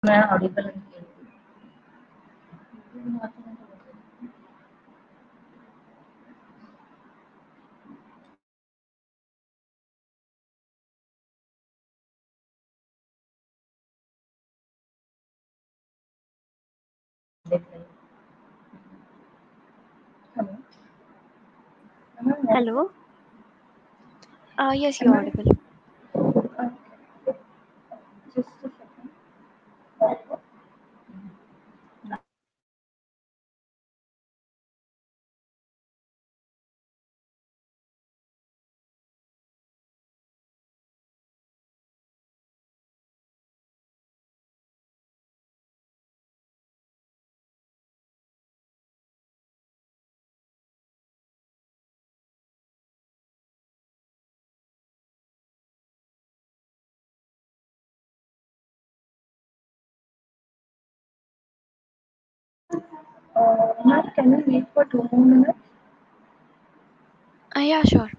मैं audible नहीं है। Hello. Am I audible? Hello. Yes, Am you're I? audible. Okay. Just a second. Ma'am, can you wait for 2 more minutes? Yeah, sure.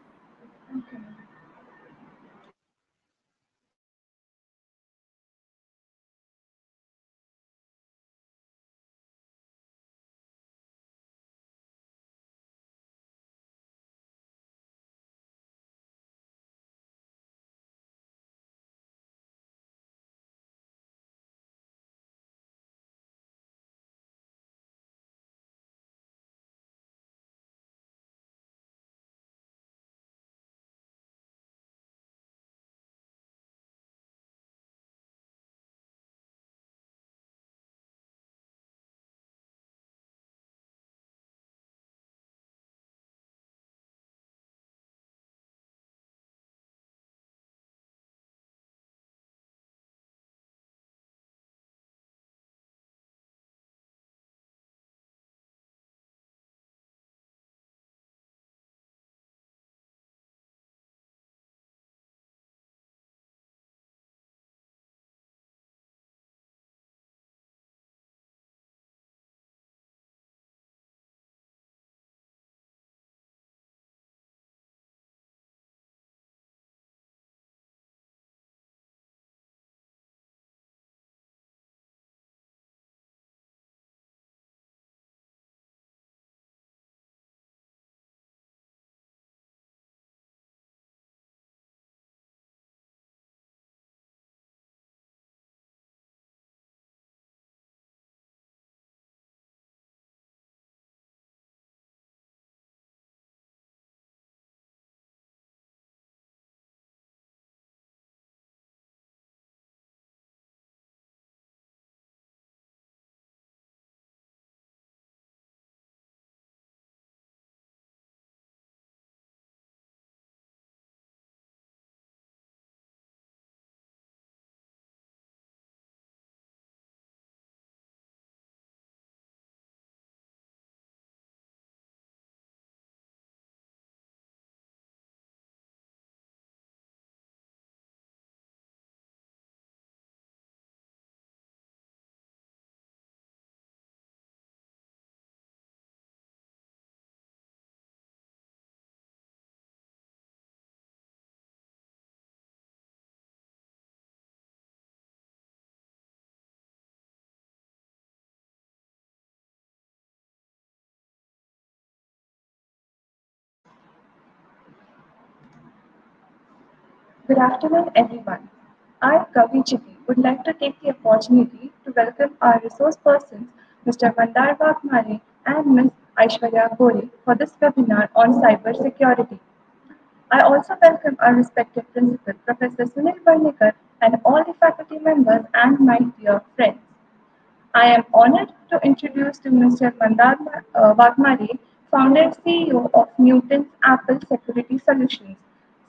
Good afternoon, everyone. I, Kavi Chitti, would like to take the opportunity to welcome our resource persons, Mr. Mandar Vakmani and Ms. Aishwarya Gore, for this webinar on cybersecurity. I also welcome our respected principal, Professor Sunil Barnikar, and all the faculty members and my dear friends. I am honored to introduce to Mr. Mandar Vakmari, founder and CEO of Newton's Apple Security Solutions.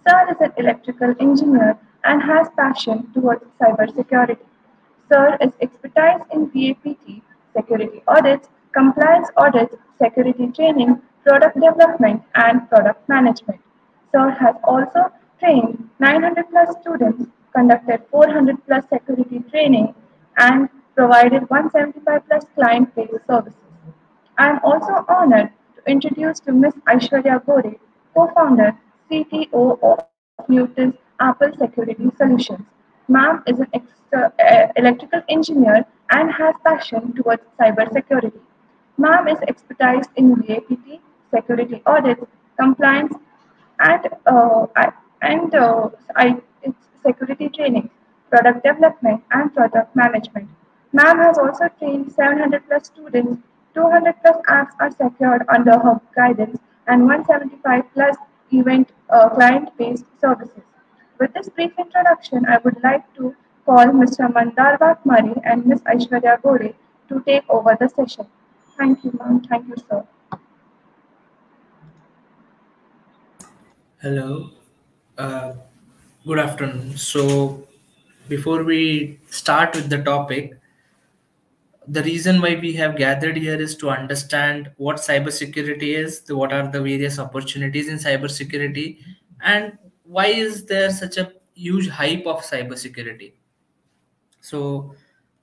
Sir is an electrical engineer and has passion towards cybersecurity. Sir is expertise in BAPT, security audits, compliance audits, security training, product development, and product management. Sir has also trained 900 plus students, conducted 400 plus security training, and provided 175 plus client-based services. I am also honored to introduce to Ms. Aishwarya Gore, co-founder, CTO of Newton's Apple Security Solutions. Ma'am is an electrical engineer and has passion towards cybersecurity. Ma'am is expertise in VAPT, security audits, compliance, and its security training, product development, and product management. Ma'am has also trained 700 plus students, 200 plus apps are secured under her guidance, and 175 plus event client-based services. With this brief introduction, I would like to call Mr. Mandar Vakmari and Ms. Aishwarya Gore to take over the session. Thank you, ma'am. Thank you, sir. Hello, uh, good afternoon. So, before we start with the topic, the reason why we have gathered here is to understand what cybersecurity is, what are the various opportunities in cybersecurity, and why is there such a huge hype of cybersecurity. So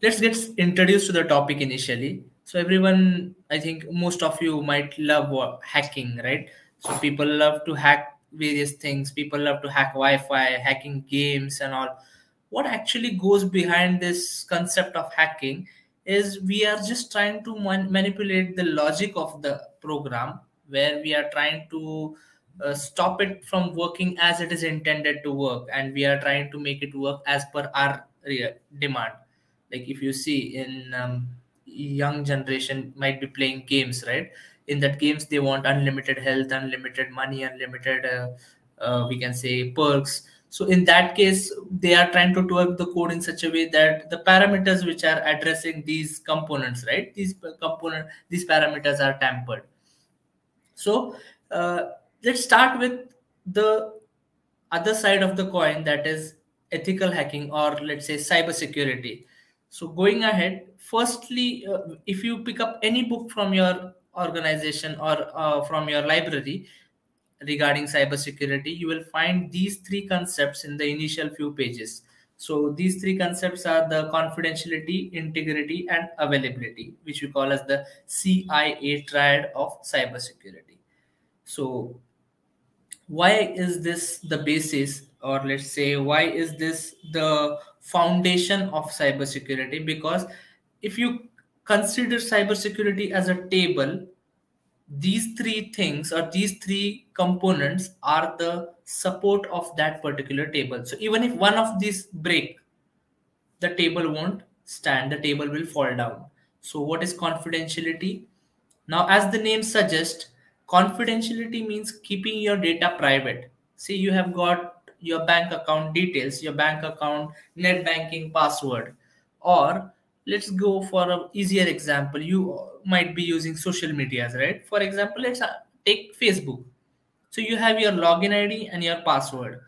let's get introduced to the topic initially. So everyone, I think most of you might love hacking, right? So people love to hack various things. People love to hack Wi-Fi, hacking games, and all. What actually goes behind this concept of hacking is we are just trying to manipulate the logic of the program, where we are trying to stop it from working as it is intended to work, and we are trying to make it work as per our demand. Like if you see in young generation might be playing games, right? In that games they want unlimited health, unlimited money, unlimited we can say perks. So in that case they are trying to twerk the code in such a way that the parameters which are addressing these components, right, these parameters are tampered. So let's start with the other side of the coin, that is ethical hacking, or let's say cybersecurity. So going ahead, firstly, if you pick up any book from your organization or from your library regarding cybersecurity, you will find these three concepts in the initial few pages. So these three concepts are the confidentiality, integrity, and availability, which we call as the CIA triad of cybersecurity. So why is this the basis, or let's say why is this the foundation of cybersecurity? Because if you consider cybersecurity as a table, these three things or these three components are the support of that particular table. So even if one of these break, the table won't stand, the table will fall down. So what is confidentiality? Now, as the name suggests, confidentiality means keeping your data private. See, you have got your bank account details, your bank account net banking password, or let's go for an easier example. You might be using social medias, right? For example, let's take Facebook. So you have your login ID and your password.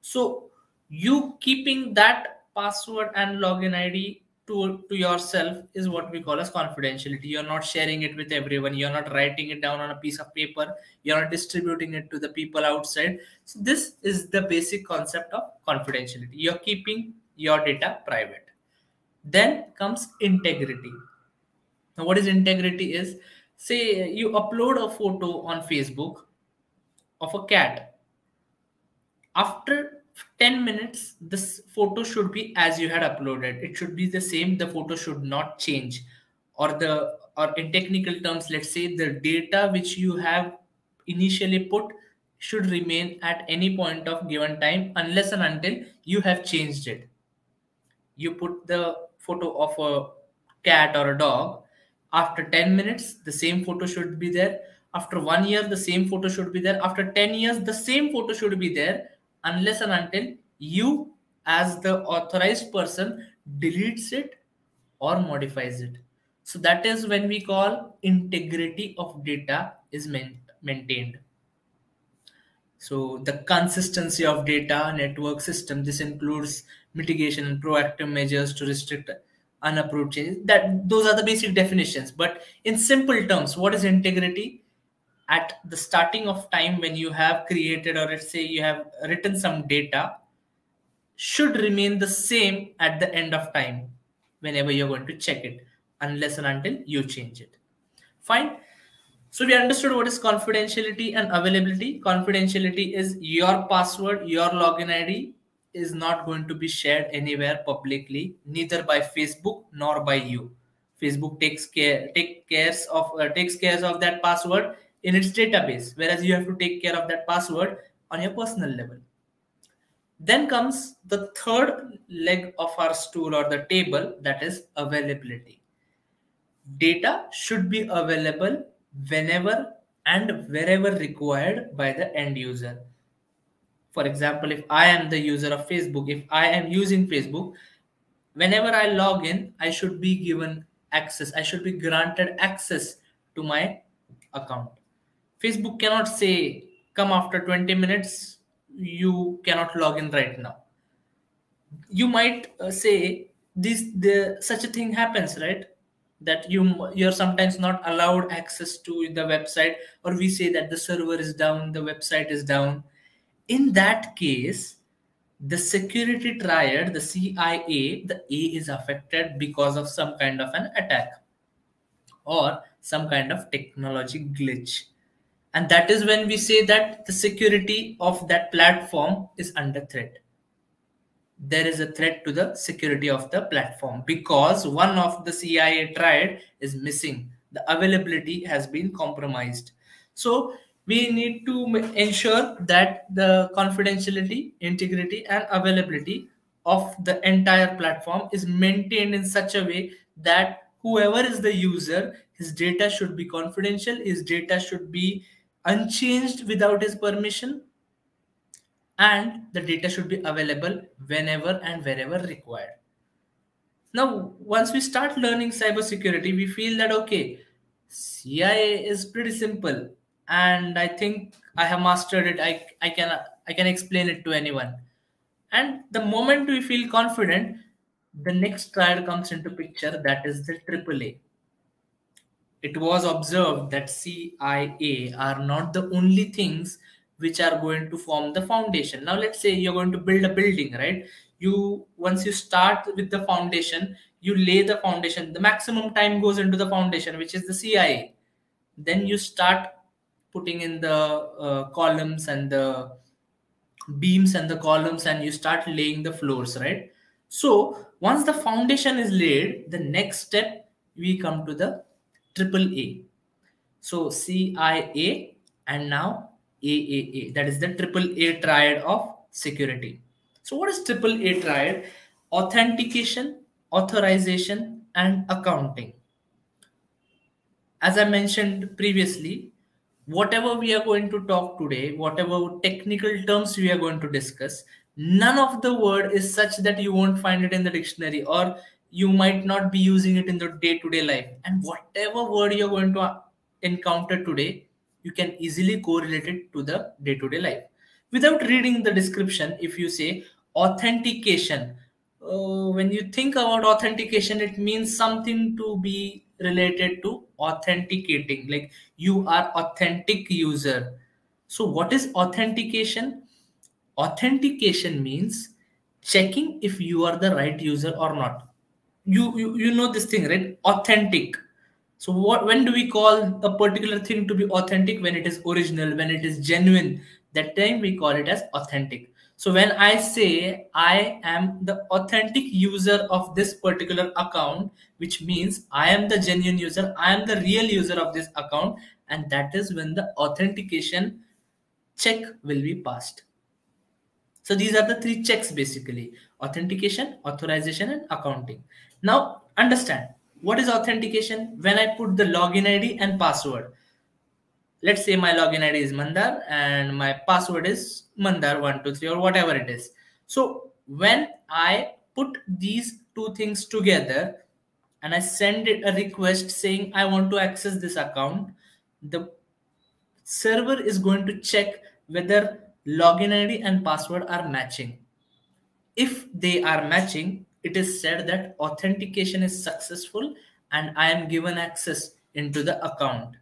So you keeping that password and login ID to yourself is what we call as confidentiality. You're not sharing it with everyone. You're not writing it down on a piece of paper. You're not distributing it to the people outside. So this is the basic concept of confidentiality. You're keeping your data private. Then comes integrity. Now, what is integrity is, say you upload a photo on Facebook of a cat. After 10 minutes, this photo should be as you had uploaded. It should be the same. The photo should not change. Or in technical terms, let's say the data which you have initially put should remain at any point of given time unless and until you have changed it. You put the photo of a cat or a dog. After 10 minutes the same photo should be there. After 1 year the same photo should be there. After 10 years the same photo should be there, unless and until you as the authorized person deletes it or modifies it. So that is when we call integrity of data is maintained. So the consistency of data network system, this includes mitigation and proactive measures to restrict unapproved changes. That those are the basic definitions. But in simple terms, what is integrity? At the starting of time when you have created, or let's say you have written some data, should remain the same at the end of time whenever you're going to check it, unless and until you change it. Fine. So we understood what is confidentiality and availability. Confidentiality is your password, your login ID is not going to be shared anywhere publicly, neither by Facebook nor by you. Facebook takes cares of that password in its database, whereas you have to take care of that password on your personal level. Then comes the third leg of our stool or the table, that is availability. Data should be available whenever and wherever required by the end user. For example, if I am the user of Facebook, if I am using Facebook, whenever I log in, I should be given access, I should be granted access to my account. Facebook cannot say, come after 20 minutes, you cannot log in right now. You might say the such a thing happens, right? That you're sometimes not allowed access to the website, or we say that the server is down, the website is down. In that case, the security triad, the CIA, the A is affected because of some kind of an attack or some kind of technology glitch. And that is when we say that the security of that platform is under threat. There is a threat to the security of the platform because one of the CIA triad is missing. The availability has been compromised. So we need to ensure that the confidentiality, integrity, and availability of the entire platform is maintained in such a way that whoever is the user, his data should be confidential, his data should be unchanged without his permission, and the data should be available whenever and wherever required. Now, once we start learning cybersecurity, we feel that okay, CIA is pretty simple, and I think I have mastered it. I can explain it to anyone. And the moment we feel confident, the next triad comes into picture. That is the AAA. It was observed that CIA are not the only things which are going to form the foundation. Now, let's say you're going to build a building, right? You once you start with the foundation, you lay the foundation. The maximum time goes into the foundation, which is the CIA. Then you start putting in the columns and the beams and the columns, and you start laying the floors, right? So once the foundation is laid, the next step we come to the triple A. So CIA and now AAA. That is the triple A triad of security. So what is triple A triad? Authentication, authorization, and accounting. As I mentioned previously, whatever we are going to talk today, whatever technical terms we are going to discuss, none of the word is such that you won't find it in the dictionary, or you might not be using it in the day-to-day life. And whatever word you're going to encounter today, you can easily correlate it to the day-to-day life. Without reading the description, if you say authentication, when you think about authentication, it means something to be related to authenticating, like you are authentic user. So what is authentication? Authentication means checking if you are the right user or not. You know this thing, right? Authentic. So when do we call a particular thing to be authentic? When it is original, when it is genuine, that time we call it as authentic. So when I say I am the authentic user of this particular account, which means I am the genuine user, I am the real user of this account, and that is when the authentication check will be passed. So these are the three checks basically: authentication, authorization, and accounting. Now understand what is authentication. When I put the login ID and password, let's say my login ID is Mandar and my password is Mandar123 or whatever it is. So when I put these two things together and I send it a request saying I want to access this account, the server is going to check whether login ID and password are matching. If they are matching, it is said that authentication is successful and I am given access into the account.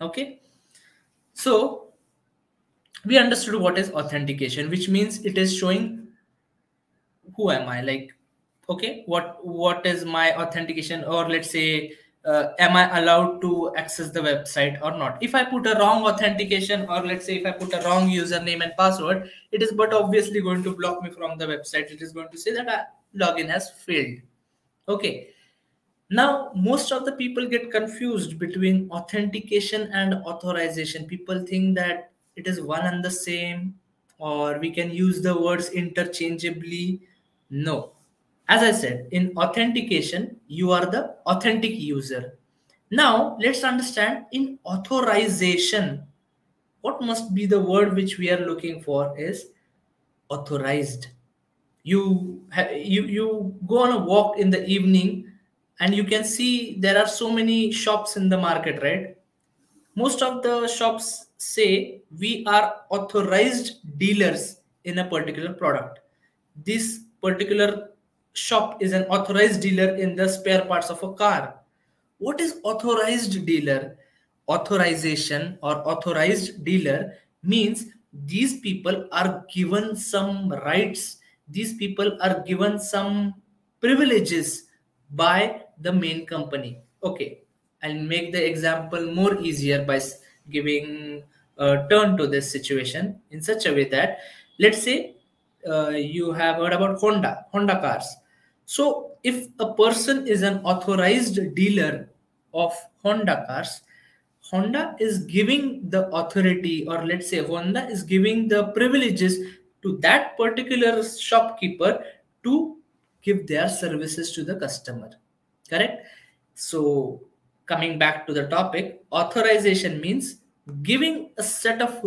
Okay, so we understood what is authentication, which means it is showing who am I, like, okay, what is my authentication, or let's say am I allowed to access the website or not? If I put a wrong authentication, or let's say if I put a wrong username and password, it is but obviously going to block me from the website. It is going to say that login has failed. Okay. Now, most of the people get confused between authentication and authorization. People think that it is one and the same, or we can use the words interchangeably. No. As I said, in authentication, you are the authentic user. Now, let's understand in authorization, what must be the word which we are looking for is authorized. You go on a walk in the evening, and you can see there are so many shops in the market, right? Most of the shops say we are authorized dealers in a particular product. This particular shop is an authorized dealer in the spare parts of a car. What is authorized dealer? Authorization or authorized dealer means these people are given some rights, these people are given some privileges by the main company. Okay, I'll make the example more easier by giving a turn to this situation in such a way that, let's say, you have heard about Honda cars. So if a person is an authorized dealer of Honda cars, Honda is giving the authority, or let's say Honda is giving the privileges to that particular shopkeeper to give their services to the customer. Correct? So, coming back to the topic, authorization means giving a set of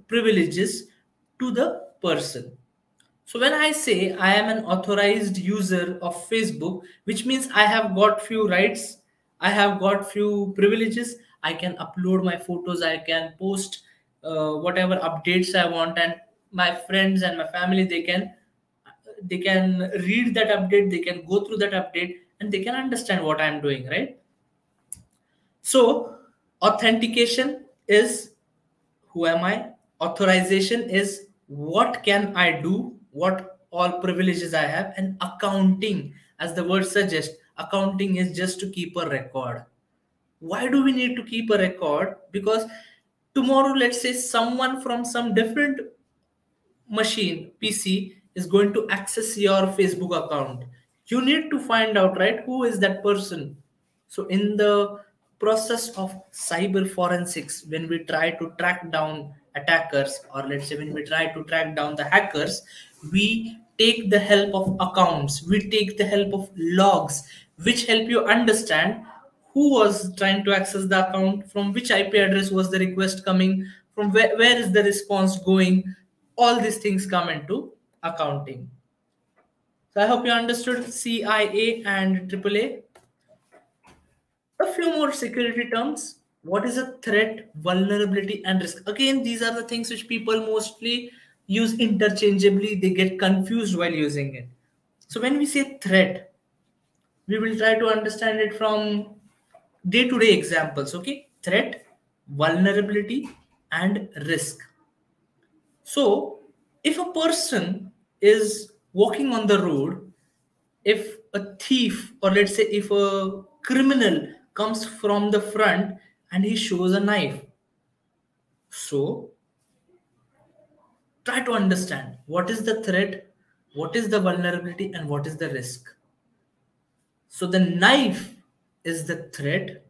privileges to the person. So when I say I am an authorized user of Facebook, which means I have got few rights, I have got few privileges, I can upload my photos, I can post whatever updates I want, and my friends and my family, they can read that update, they can go through that update, and they can understand what I am doing, right? So authentication is who am I? Authorization is what can I do, what all privileges I have, and accounting, as the word suggests, accounting is just to keep a record. Why do we need to keep a record? Because tomorrow, let's say someone from some different machine, PC, is going to access your Facebook account. You need to find out, right, who is that person. So in the process of cyber forensics, when we try to track down attackers, or let's say when we try to track down the hackers, we take the help of accounts, we take the help of logs, which help you understand who was trying to access the account, from which IP address was the request coming, from where is the response going. All these things come into accounting. So I hope you understood CIA and AAA. A few more security terms. What is a threat, vulnerability, and risk? Again, these are the things which people mostly use interchangeably. They get confused while using it. So when we say threat, we will try to understand it from day-to-day examples. Okay, threat, vulnerability, and risk. So if a person is walking on the road, if a thief, or let's say if a criminal comes from the front and he shows a knife, so try to understand what is the threat, what is the vulnerability, and what is the risk. So the knife is the threat,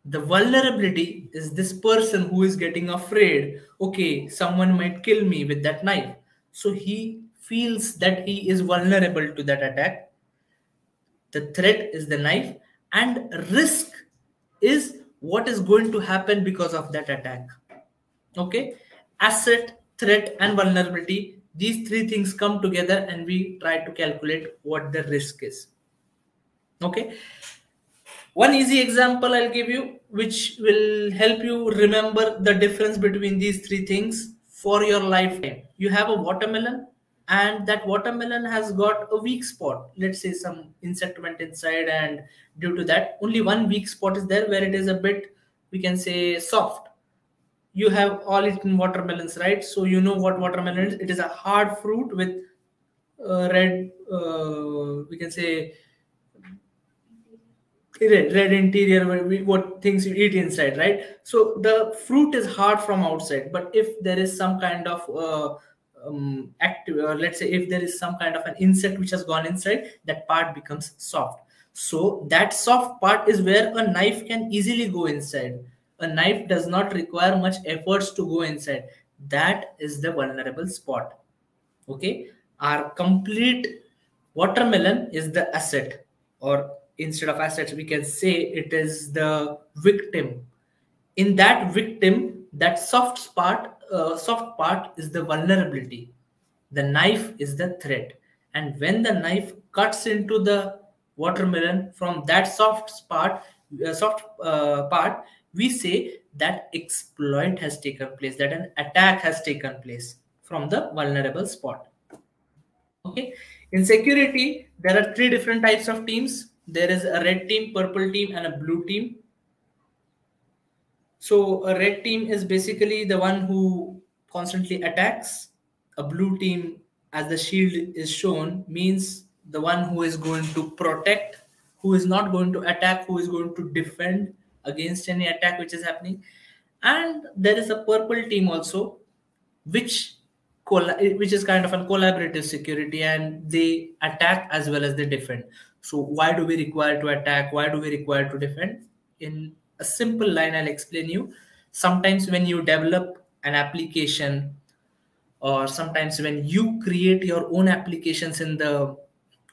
the vulnerability is this person who is getting afraid, okay, someone might kill me with that knife, so he feels that he is vulnerable to that attack. The threat is the knife, and risk is what is going to happen because of that attack. Okay, asset, threat, and vulnerability, these three things come together and we try to calculate what the risk is. Okay, one easy example I'll give you, which will help you remember the difference between these three things for your lifetime. You have a watermelon, and that watermelon has got a weak spot. Let's say some insect went inside, and due to that, only one weak spot is there where it is a bit, we can say, soft. You have all eaten watermelons, right? So you know what watermelon is. It is a hard fruit with red, we can say, red interior, what things you eat inside, right? So the fruit is hard from outside, but if there is some kind of active, let's say if there is some kind of an insect which has gone inside, that part becomes soft. So that soft part is where a knife can easily go inside. A knife does not require much efforts to go inside. That is the vulnerable spot. Okay, our complete watermelon is the asset, or instead of assets we can say it is the victim. In that victim, that soft part is the vulnerability. The knife is the threat, and when the knife cuts into the watermelon from that soft part, we say that exploit has taken place, that an attack has taken place from the vulnerable spot. Okay, in security, there are three different types of teams. There is a red team, purple team, and a blue team. So a red team is basically the one who constantly attacks. A blue team, as the shield is shown, means the one who is going to protect, who is not going to attack, who is going to defend against any attack which is happening. And there is a purple team also, which which is kind of a collaborative security, and they attack as well as they defend. So why do we require to attack, why do we require to defend? In a simple line, I'll explain you. Sometimes when you develop an application, or sometimes when you create your own applications in the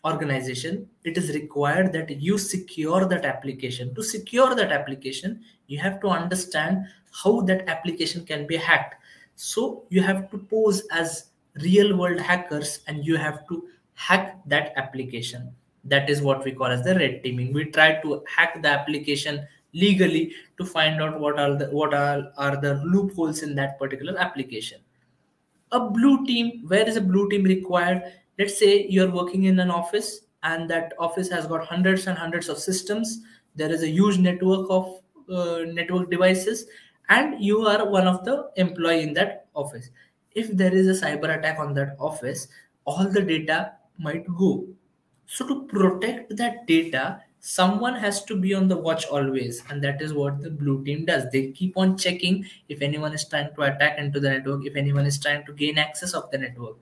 organization, it is required that you secure that application. To secure that application, you have to understand how that application can be hacked. So you have to pose as real world hackers, and you have to hack that application. That is what we call as the red teaming. We try to hack the application legally to find out what are the loopholes in that particular application. A blue team, where is a blue team required? Let's say you're working in an office, and that office has got hundreds and hundreds of systems. There is a huge network of network devices, and you are one of the employee in that office. If there is a cyber attack on that office, all the data might go. So to protect that data, someone has to be on the watch always, and that is what the blue team does. They keep on checking if anyone is trying to attack into the network, if anyone is trying to gain access of the network.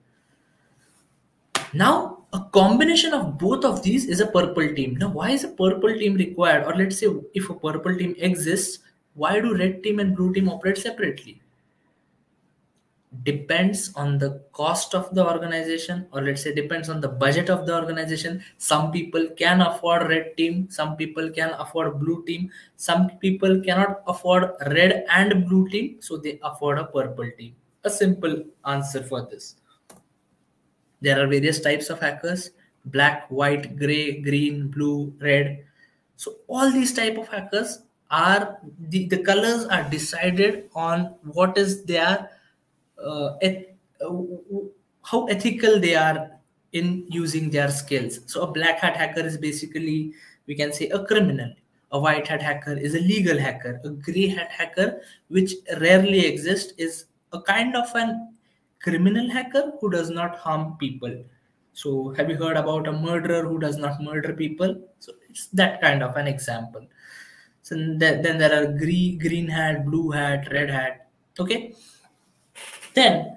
Now, a combination of both of these is a purple team. Now, why is a purple team required? Or let's say if a purple team exists, why do red team and blue team operate separately? Depends on the cost of the organization, or let's say depends on the budget of the organization. Some people can afford red team, some people can afford blue team, some people cannot afford red and blue team, so they afford a purple team. A simple answer for this. There are various types of hackers: black, white, gray, green, blue, red. So all these type of hackers are the colors are decided on what is their how ethical they are in using their skills. So a black hat hacker is basically, we can say, a criminal. A white hat hacker is a legal hacker. A gray hat hacker, which rarely exists, is a kind of an criminal hacker who does not harm people. So have you heard about a murderer who does not murder people? So it's that kind of an example. So then there are green hat, blue hat, red hat. Okay. Then,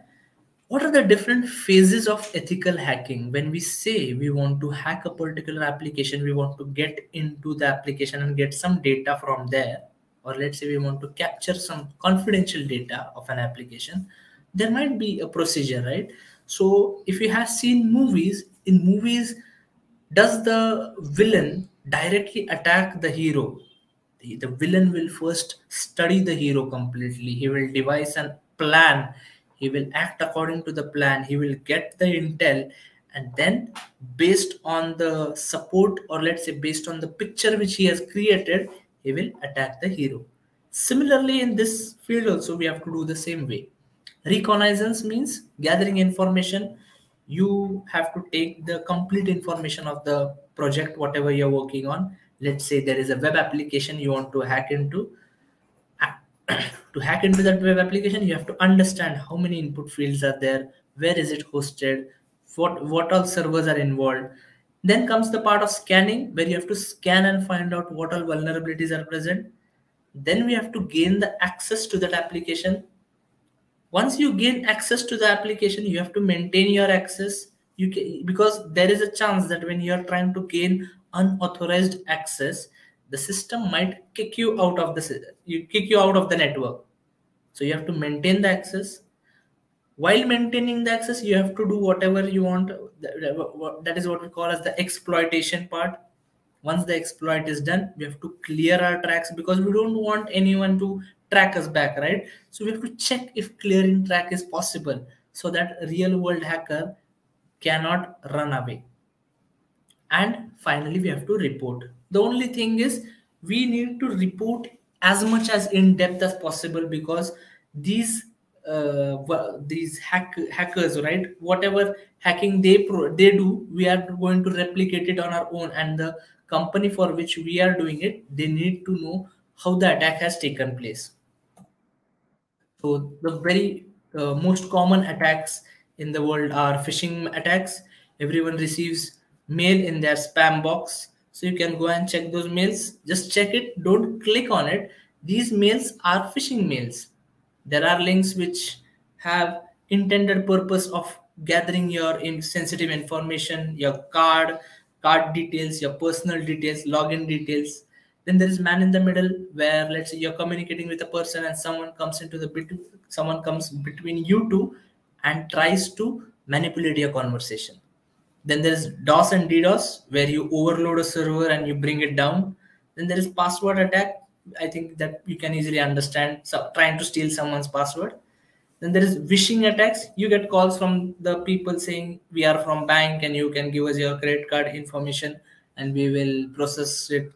what are the different phases of ethical hacking? When we say we want to hack a particular application, we want to get into the application and get some data from there, or let's say we want to capture some confidential data of an application, there might be a procedure, right? So, if you have seen movies, in movies, does the villain directly attack the hero? The villain will first study the hero completely. He will devise a plan. He will act according to the plan. He will get the intel, and then based on the support, or let's say based on the picture which he has created, he will attack the hero. Similarly, in this field also, we have to do the same way. Reconnaissance means gathering information. You have to take the complete information of the project, whatever you're working on. Let's say there is a web application you want to hack into. To hack into that web application, you have to understand how many input fields are there, where is it hosted, what all servers are involved. Then comes the part of scanning, where you have to scan and find out what all vulnerabilities are present. Then we have to gain the access to that application. Once you gain access to the application, you have to maintain your access. Because there is a chance that when you are trying to gain unauthorized access, the system might kick you out of the network. So you have to maintain the access. While maintaining the access, you have to do whatever you want. That is what we call as the exploitation part. Once the exploit is done, we have to clear our tracks, because we don't want anyone to track us back, right? So we have to check if clearing track is possible, so that a real world hacker cannot run away. And finally, we have to report. The only thing is, we need to report as much as in depth as possible, because these hackers, right, whatever hacking they do, we are going to replicate it on our own, and the company for which we are doing it, they need to know how the attack has taken place. So the very most common attacks in the world are phishing attacks. Everyone receives mail in their spam box. So you can go and check those mails. Just check it. Don't click on it. These mails are phishing mails. There are links which have intended purpose of gathering your sensitive information, your card details, your personal details, login details. Then there is man in the middle, where let's say you're communicating with a person and someone comes between you two and tries to manipulate your conversation. Then there is DOS and DDoS, where you overload a server and you bring it down. Then there is password attack. I think that you can easily understand, so trying to steal someone's password. Then there is phishing attacks. You get calls from the people saying, we are from bank and you can give us your credit card information and we will process it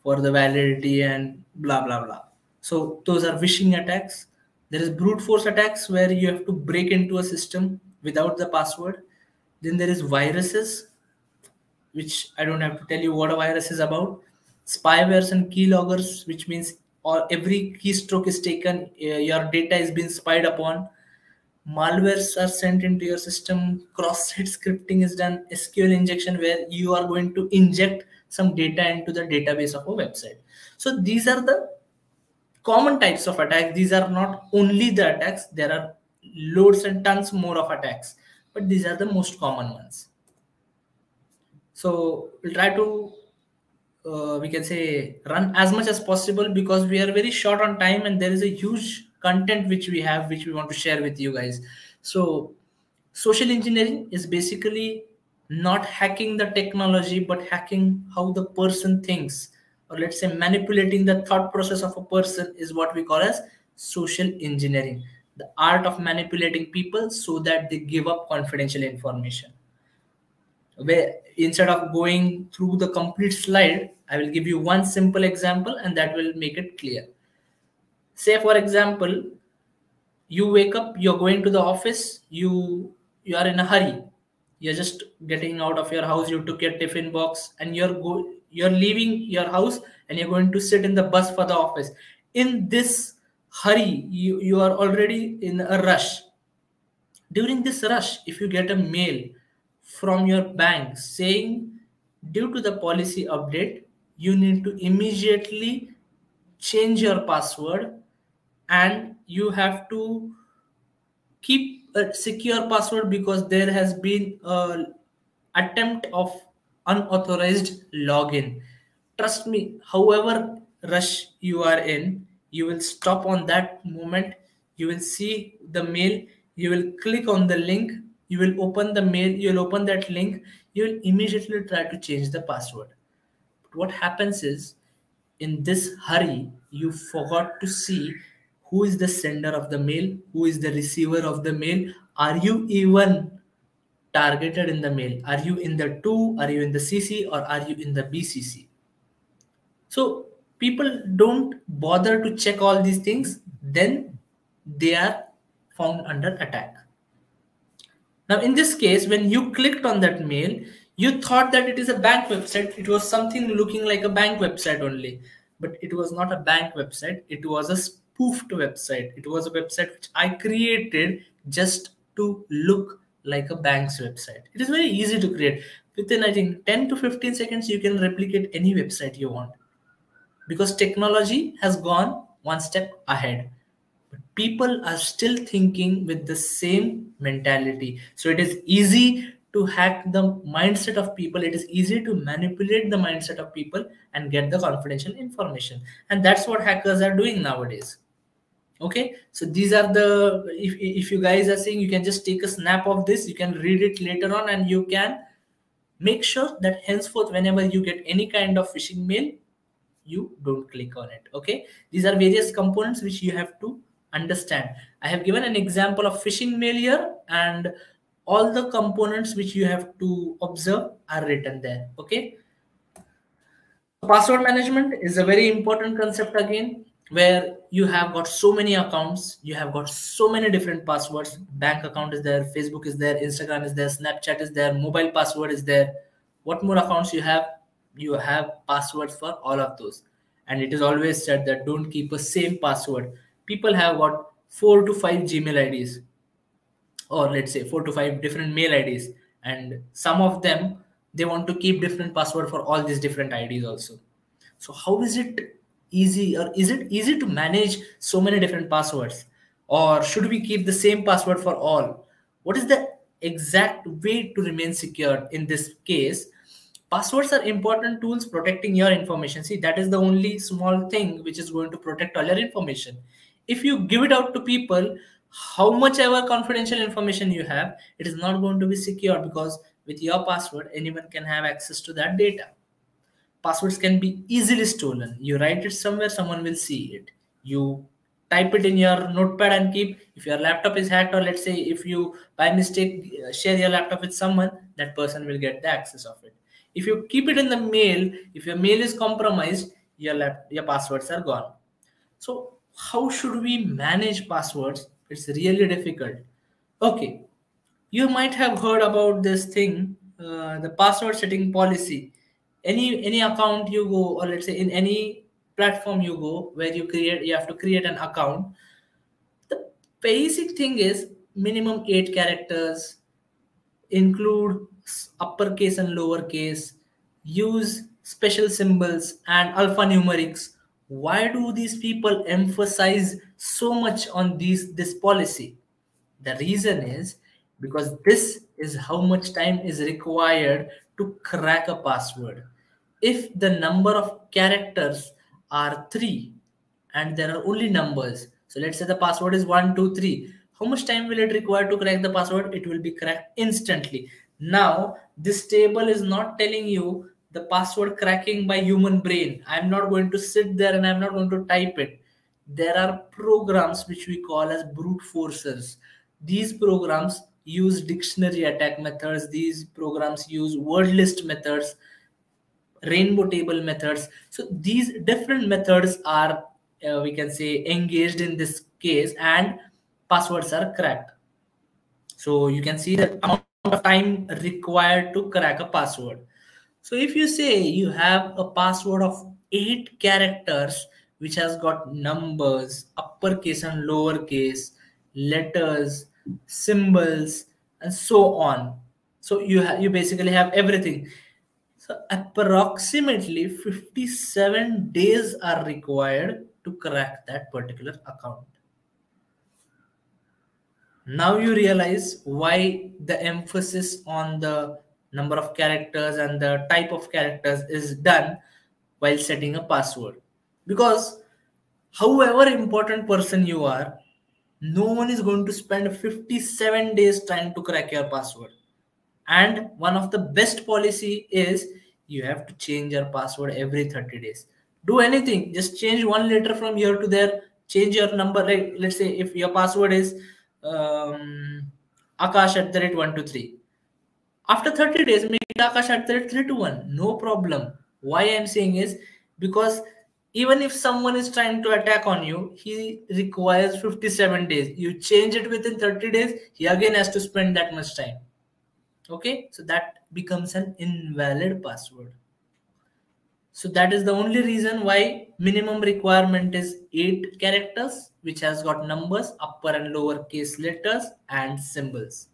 for the validity and blah blah blah. So those are phishing attacks. There is brute force attacks, where you have to break into a system without the password. Then there is viruses, which I don't have to tell you what a virus is about. Spywares and keyloggers, which means every keystroke is taken, your data is being spied upon. Malwares are sent into your system. Cross-site scripting is done. SQL injection, where you are going to inject some data into the database of a website. So these are the common types of attacks. These are not only the attacks. There are loads and tons more of attacks, but these are the most common ones. So we'll try to we can say run as much as possible, because we are very short on time and there is a huge content which we have, which we want to share with you guys. So social engineering is basically not hacking the technology, but hacking how the person thinks, or let's say manipulating the thought process of a person, is what we call as social engineering. The art of manipulating people so that they give up confidential information. Where instead of going through the complete slide, I will give you one simple example and that will make it clear. Say for example, you wake up, you're going to the office, you are in a hurry, you're just getting out of your house, you took your tiffin box and you're leaving your house and you're going to sit in the bus for the office. In this hurry, you are already in a rush. During this rush, if you get a mail from your bank saying, due to the policy update, you need to immediately change your password and you have to keep a secure password because there has been a attempt of unauthorized login. Trust me, however rush you are in, you will stop on that moment. You will see the mail, you will click on the link, you will open the mail, you will open that link, you will immediately try to change the password. But what happens is, in this hurry, you forgot to see who is the sender of the mail, who is the receiver of the mail. Are you even targeted in the mail? Are you in the to? Are you in the CC? Or are you in the BCC? So people don't bother to check all these things, then they are found under attack. Now, in this case, when you clicked on that mail, you thought that it is a bank website. It was something looking like a bank website only, but it was not a bank website. It was a spoofed website. It was a website which I created just to look like a bank's website. It is very easy to create. within I think 10 to 15 seconds you can replicate any website you want, because technology has gone one step ahead. But people are still thinking with the same mentality. So it is easy to hack the mindset of people, it is easy to manipulate the mindset of people and get the confidential information. And that's what hackers are doing nowadays. Okay, so these are the, if you guys are saying, you can just take a snap of this, you can read it later on, and you can make sure that henceforth whenever you get any kind of phishing mail, you don't click on it. Okay, these are various components which you have to understand. I have given an example of phishing mail here, and all the components which you have to observe are written there. Okay, password management is a very important concept again, where you have got so many accounts, you have got so many different passwords. Bank account is there, Facebook is there, Instagram is there, Snapchat is there, mobile password is there. What more accounts you have? You have passwords for all of those. And it is always said that don't keep a same password. People have got 4 to 5 Gmail IDs, or let's say 4 to 5 different mail IDs, and some of them, they want to keep different password for all these different IDs also. So how is it easy, or is it easy to manage so many different passwords, or should we keep the same password for all? What is the exact way to remain secure in this case? Passwords are important tools protecting your information. See, that is the only small thing which is going to protect all your information. If you give it out to people, how much ever confidential information you have, it is not going to be secure, because with your password, anyone can have access to that data. Passwords can be easily stolen. You write it somewhere, someone will see it. You type it in your notepad and keep. If your laptop is hacked, or let's say if you by mistake share your laptop with someone, that person will get the access of it. If you keep it in the mail, if your mail is compromised, your passwords are gone. So how should we manage passwords? It's really difficult. Okay, you might have heard about this thing, the password setting policy. Any account you go, or let's say in any platform you go, where you have to create an account. The basic thing is minimum 8 characters, include uppercase and lowercase, use special symbols and alphanumerics. Why do these people emphasize so much on this policy? The reason is because this is how much time is required to crack a password. If the number of characters are 3 and there are only numbers, so let's say the password is 123, how much time will it require to crack the password? It will be cracked instantly. Now, this table is not telling you the password cracking by human brain. I'm not going to sit there and I'm not going to type it. There are programs which we call as brute forcers. These programs use dictionary attack methods, these programs use word list methods, rainbow table methods. So these different methods are, we can say, engaged in this case, and passwords are cracked. So you can see the amount of time required to crack a password. So if you say you have a password of 8 characters which has got numbers, uppercase and lowercase, letters, symbols, and so on. So you basically have everything. So approximately 57 days are required to crack that particular account. Now you realize why the emphasis on the number of characters and the type of characters is done while setting a password. Because however important person you are, no one is going to spend 57 days trying to crack your password. And one of the best policy is you have to change your password every 30 days. Do anything, just change one letter from here to there, change your number. Like, let's say if your password is Akash at the rate 123. After 30 days, make it Akash at the rate 321. No problem. Why I'm saying is because even if someone is trying to attack on you, he requires 57 days. You change it within 30 days, he again has to spend that much time. Okay, so that becomes an invalid password. So that is the only reason why minimum requirement is 8 characters, which has got numbers, upper and lower case letters and symbols.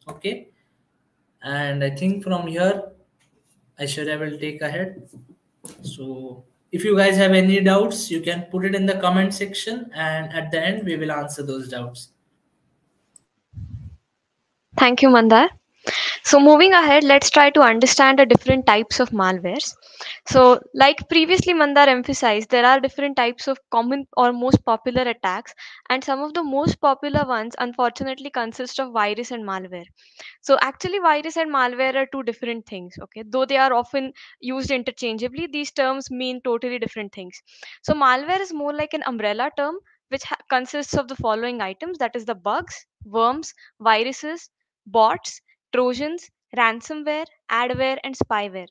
Okay, and I think from here Aishwarya will take ahead. So, if you guys have any doubts, you can put it in the comment section, and at the end, we will answer those doubts. Thank you, Mandar. So, moving ahead, let's try to understand the different types of malwares. So, like previously Mandar emphasized, there are different types of common or most popular attacks, and some of the most popular ones unfortunately consist of virus and malware. So actually, virus and malware are two different things. Okay, though they are often used interchangeably, these terms mean totally different things. So malware is more like an umbrella term which consists of the following items: that is the bugs, worms, viruses, bots, trojans, ransomware, adware, and spyware.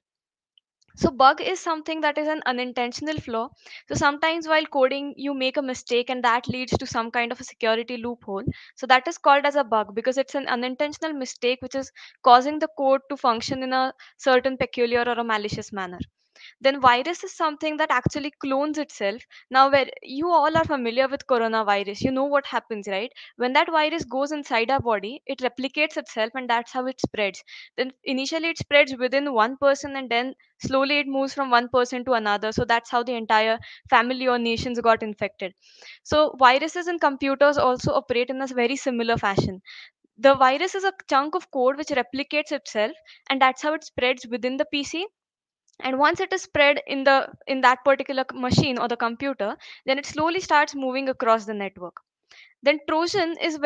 So bug is something that is an unintentional flaw. So sometimes while coding you make a mistake and that leads to some kind of a security loophole. So that is called as a bug because it's an unintentional mistake which is causing the code to function in a certain peculiar or a malicious manner. Then virus is something that actually clones itself. Now where you all are familiar with coronavirus, you know what happens, right? When that virus goes inside our body, it replicates itself and that's how it spreads. Then initially it spreads within one person and then slowly it moves from one person to another. So that's how the entire family or nations got infected. So viruses in computers also operate in a very similar fashion. The virus is a chunk of code which replicates itself and that's how it spreads within the PC. And once it is spread in that particular machine or the computer, then it slowly starts moving across the network. Then trojan is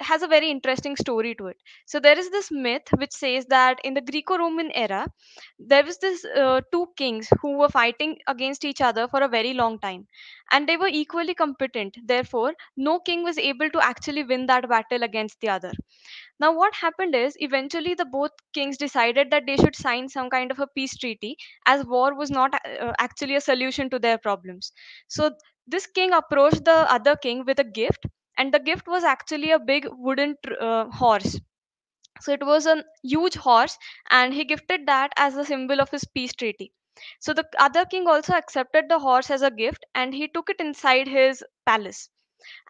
has a very interesting story to it. So there is this myth which says that in the Greco-Roman era there was this two kings who were fighting against each other for a very long time, and they were equally competent. Therefore no king was able to actually win that battle against the other. Now, what happened is eventually the both kings decided that they should sign some kind of a peace treaty, as war was not actually a solution to their problems. So, this king approached the other king with a gift, and the gift was actually a big wooden horse. So, it was a huge horse, and he gifted that as a symbol of his peace treaty. So, the other king also accepted the horse as a gift and he took it inside his palace.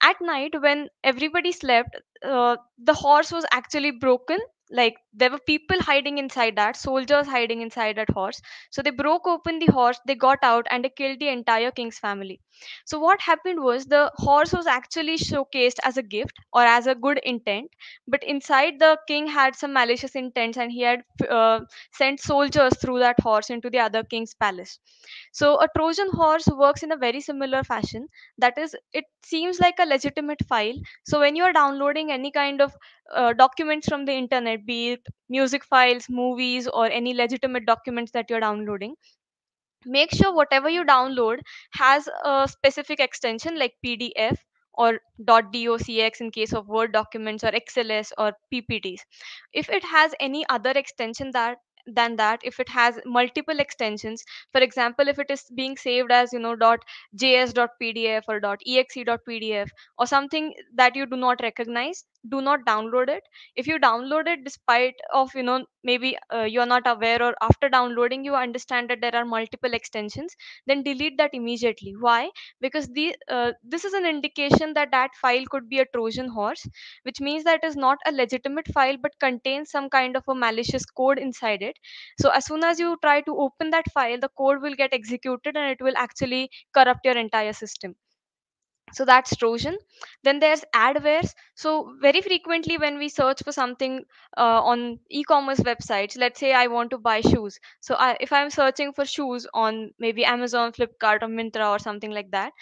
At night when everybody slept, the horse was actually broken. Like there were people hiding inside that, soldiers hiding inside that horse. So they broke open the horse, they got out and they killed the entire king's family. So what happened was the horse was actually showcased as a gift or as a good intent, but inside the king had some malicious intents and he had sent soldiers through that horse into the other king's palace. So a Trojan horse works in a very similar fashion. That is, it seems like a legitimate file. So when you are downloading any kind of documents from the internet, be it music files, movies, or any legitimate documents that you're downloading, make sure whatever you download has a specific extension like pdf or .docx in case of word documents or xls or ppts. If it has any other extension than that, if it has multiple extensions, for example if it is being saved as .js.pdf or .exe.pdf or something that you do not recognize, do not download it. If you download it despite of maybe you're not aware, or after downloading you understand that there are multiple extensions, then delete that immediately. Why? Because this is an indication that that file could be a Trojan horse, which means that it is not a legitimate file but contains some kind of a malicious code inside it. So as soon as you try to open that file, the code will get executed and it will actually corrupt your entire system. So that's trojan. Then there's adwares. So very frequently when we search for something on e-commerce websites, let's say I want to buy shoes. So if I'm searching for shoes on maybe amazon, flipkart, or mintra or something like that,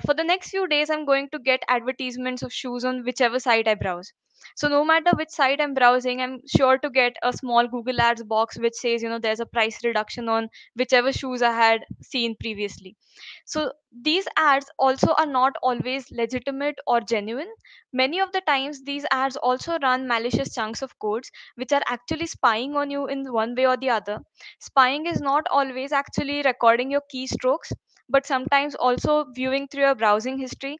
for the next few days I'm going to get advertisements of shoes on whichever site I browse. So no matter which site I'm browsing, I'm sure to get a small google ads box which says there's a price reduction on whichever shoes I had seen previously. So these ads also are not always legitimate or genuine. Many of the times these ads also run malicious chunks of codes which are actually spying on you in one way or the other. Spying is not always actually recording your keystrokes, but sometimes also viewing through your browsing history.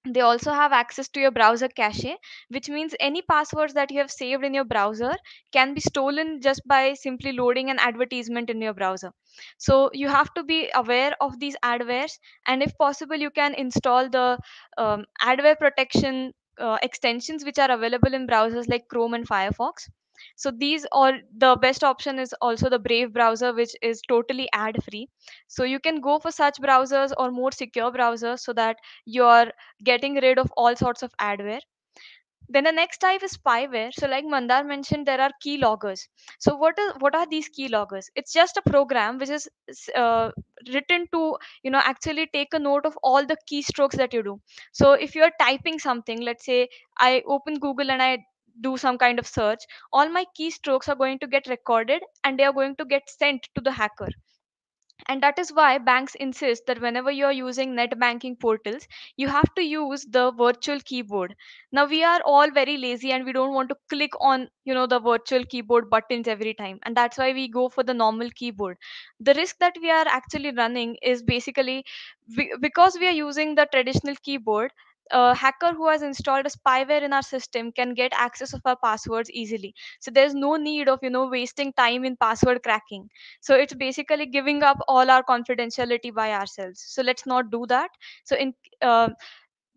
They also have access to your browser cache, which means any passwords that you have saved in your browser can be stolen just by simply loading an advertisement in your browser. So you have to be aware of these adwares, and if possible you can install the adware protection extensions which are available in browsers like chrome and firefox. So these, or the best option is also the Brave browser, which is totally ad free. So you can go for such browsers or more secure browsers so that you're getting rid of all sorts of adware. Then the next type is spyware. So like Mandar mentioned, there are key loggers. So what are these key loggers? It's just a program which is uh, written to actually take a note of all the keystrokes that you do. So if you're typing something, let's say I open Google and I do some kind of search, all my keystrokes are going to get recorded and they are going to get sent to the hacker. And that is why banks insist that whenever you're using net banking portals, you have to use the virtual keyboard. Now we are all very lazy and we don't want to click on the virtual keyboard buttons every time, and that's why we go for the normal keyboard. The risk that we are actually running is basically because we are using the traditional keyboard, a hacker who has installed a spyware in our system can get access of our passwords easily. So there's no need of wasting time in password cracking. So it's basically giving up all our confidentiality by ourselves. So let's not do that. So in uh,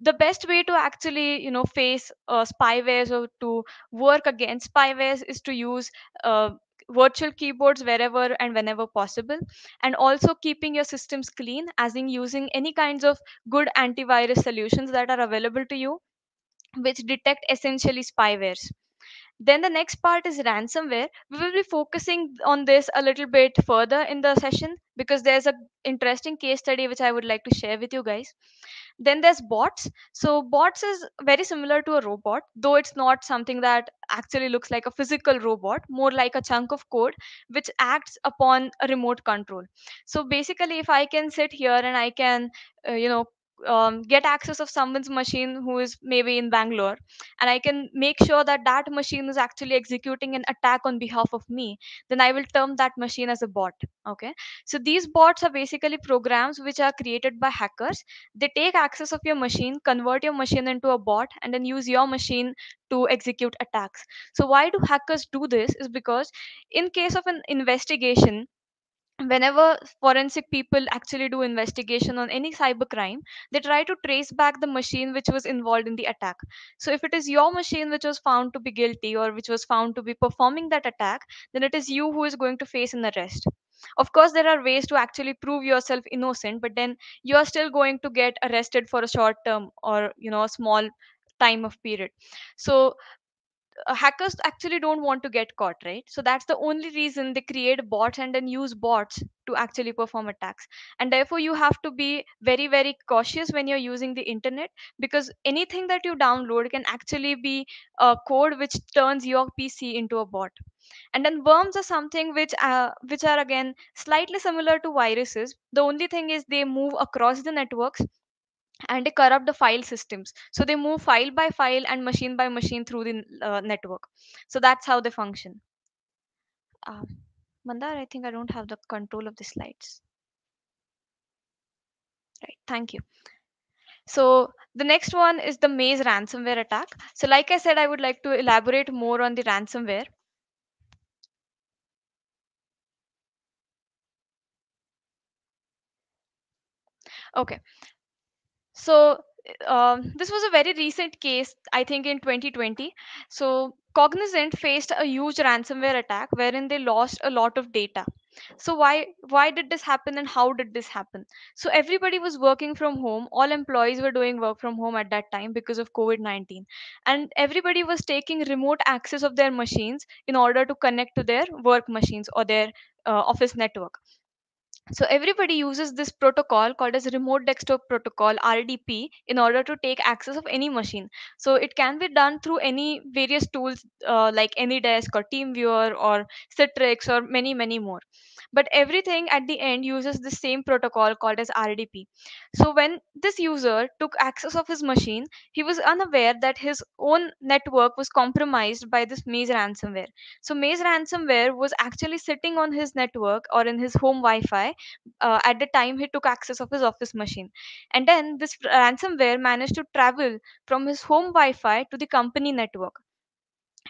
the best way to actually face spywares or to work against spywares is to use uh, virtual keyboards wherever and whenever possible, and also keeping your systems clean, as in using any kinds of good antivirus solutions that are available to you, which detect essentially spywares. Then the next part is ransomware. We will be focusing on this a little bit further in the session because there's a interesting case study which I would like to share with you guys. Then there's bots. So bots is very similar to a robot, though it's not something that actually looks like a physical robot, more like a chunk of code which acts upon a remote control. So basically, if I can sit here and I can get access of someone's machine who is maybe in Bangalore, and I can make sure that that machine is actually executing an attack on behalf of me, then I will term that machine as a bot. Okay. So these bots are basically programs which are created by hackers. They take access of your machine, convert your machine into a bot, and then use your machine to execute attacks. So why do hackers do this? Is because in case of an investigation, whenever forensic people actually do investigation on any cybercrime, they try to trace back the machine which was involved in the attack. So if it is your machine which was found to be guilty or which was found to be performing that attack, then it is you who is going to face an arrest. Of course there are ways to actually prove yourself innocent, but then you are still going to get arrested for a short term or a small time of period. So hackers actually don't want to get caught, right? So that's the only reason they create bots and then use bots to actually perform attacks. And therefore you have to be very very cautious when you're using the internet, because anything that you download can actually be a code which turns your PC into a bot. And then worms are something which are again slightly similar to viruses. The only thing is they move across the networks and they corrupt the file systems. So they move file by file and machine by machine through the network. So that's how they function. uh, Mandar, I think I don't have the control of the slides. Right, thank you. So the next one is the maze ransomware attack. So like I said, I would like to elaborate more on the ransomware. Okay. So this was a very recent case, I think in 2020. So Cognizant faced a huge ransomware attack wherein they lost a lot of data. So why did this happen and how did this happen? So everybody was working from home. All employees were doing work from home at that time because of COVID-19, and everybody was taking remote access of their machines in order to connect to their work machines or their office network. So everybody uses this protocol called as remote desktop protocol, RDP, in order to take access of any machine. So it can be done through any various tools like AnyDesk or TeamViewer or Citrix or many many more. But everything at the end uses the same protocol called as RDP. So when this user took access of his machine, he was unaware that his own network was compromised by this Maze ransomware. So Maze ransomware was actually sitting on his network or in his home Wi-Fi at the time he took access of his office machine. And then this ransomware managed to travel from his home Wi-Fi to the company network.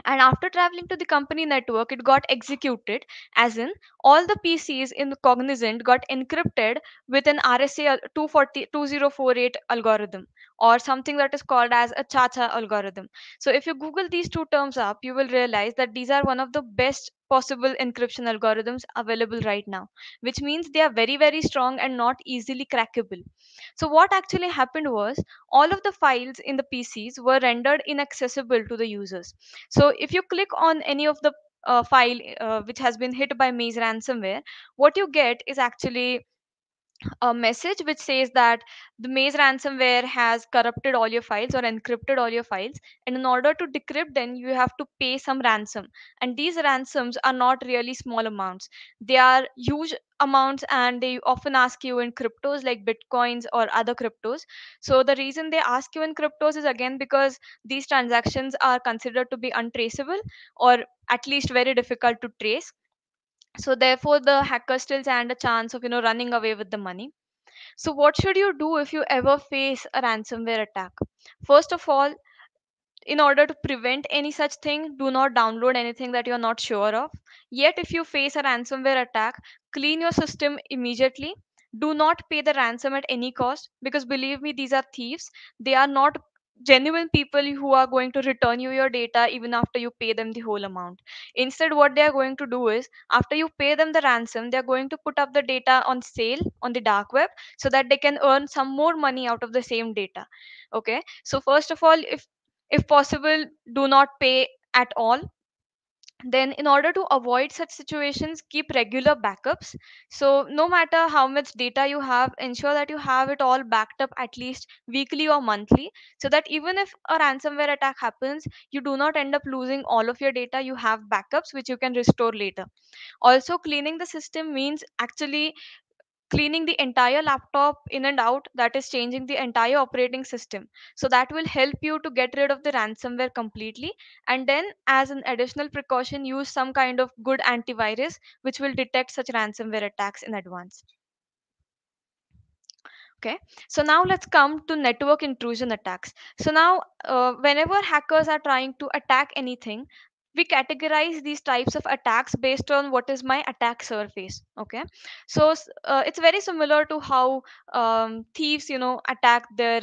And after traveling to the company network, it got executed, as in all the PCs in the Cognizant got encrypted with an RSA 240 2048 algorithm. or something that is called as a cha-cha algorithm. So if you Google these two terms up, you will realize that these are one of the best possible encryption algorithms available right now, which means they are very, very strong and not easily crackable. So what actually happened was all of the files in the PCs were rendered inaccessible to the users. So if you click on any of the file which has been hit by Maze ransomware, what you get is actually a message which says that the Maze ransomware has corrupted all your files or encrypted all your files, and in order to decrypt them, you have to pay some ransom. And these ransoms are not really small amounts; they are huge amounts, and they often ask you in cryptos like bitcoins or other cryptos. So the reason they ask you in cryptos is again because these transactions are considered to be untraceable, or at least very difficult to trace. So therefore the hacker still stand a chance of running away with the money. So what should you do if you ever face a ransomware attack? First of all, in order to prevent any such thing, do not download anything that you're not sure of. Yet if you face a ransomware attack, clean your system immediately. Do not pay the ransom at any cost, because believe me, these are thieves. They are not genuine people who are going to return you your data even after you pay them the whole amount. Instead, what they are going to do is, after you pay them the ransom, they are going to put up the data on sale on the dark web so that they can earn some more money out of the same data. Okay, so first of all, if possible, do not pay at all. Then in order to avoid such situations, keep regular backups. So no matter how much data you have, ensure that you have it all backed up at least weekly or monthly, so that even if a ransomware attack happens, you do not end up losing all of your data. You have backups which you can restore later. Also, cleaning the system means actually cleaning the entire laptop in and out, that is changing the entire operating system. So that will help you to get rid of the ransomware completely. And then as an additional precaution, use some kind of good antivirus which will detect such ransomware attacks in advance. Okay, so now let's come to network intrusion attacks. So now, whenever hackers are trying to attack anything, we categorize these types of attacks based on what is my attack surface. Okay, so it's very similar to how thieves, attack their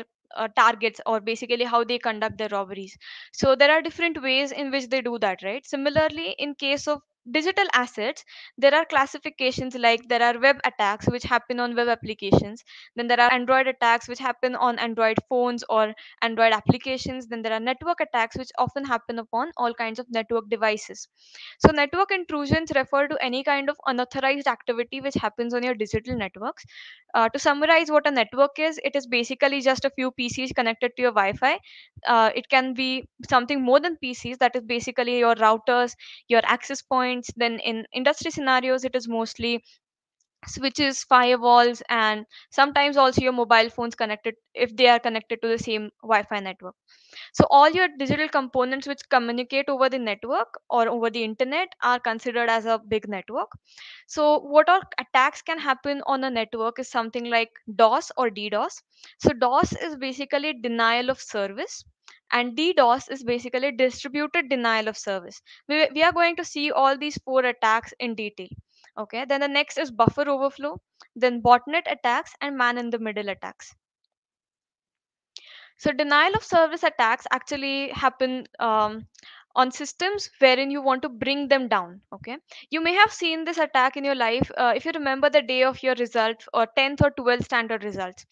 targets, or basically how they conduct their robberies. So there are different ways in which they do that, right? Similarly, in case of digital assets, there are classifications, like there are web attacks which happen on web applications, then there are Android attacks which happen on Android phones or Android applications. Then there are network attacks which often happen upon all kinds of network devices. So network intrusions refer to any kind of unauthorized activity which happens on your digital networks. To summarize what a network is, it is basically just a few PCs connected to your Wi-Fi. It can be something more than PCs, that is basically your routers, your access points. Then in industry scenarios, it is mostly switches, firewalls, and sometimes also your mobile phones connected, if they are connected to the same Wi-Fi network. So all your digital components which communicate over the network or over the internet are considered as a big network. So what all attacks can happen on a network is something like DOS or DDoS. So DOS is basically denial of service, and DDoS is basically distributed denial of service. We are going to see all these four attacks in detail. Okay, then the next is buffer overflow, then botnet attacks, and man in the middle attacks. So denial of service attacks actually happen on systems wherein you want to bring them down. Okay, you may have seen this attack in your life, if you remember the day of your results, or 10th or 12th standard results.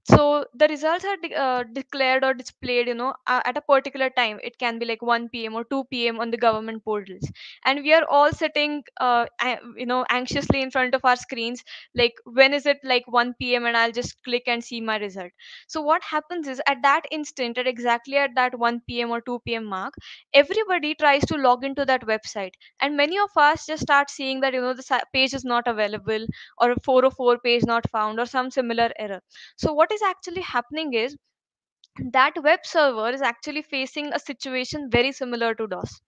So the results are declared or displayed, at a particular time. It can be like 1 p.m. or 2 p.m. on the government portals, and we are all sitting anxiously in front of our screens, like when is it like 1 p.m. and I'll just click and see my result. So what happens is, at that instant, at exactly at that 1 p.m. or 2 p.m. mark, everybody tries to log into that website, and many of us just start seeing that the page is not available, or 404 page not found, or some similar error. So what is actually happening is, that web server is actually facing a situation very similar to DOS.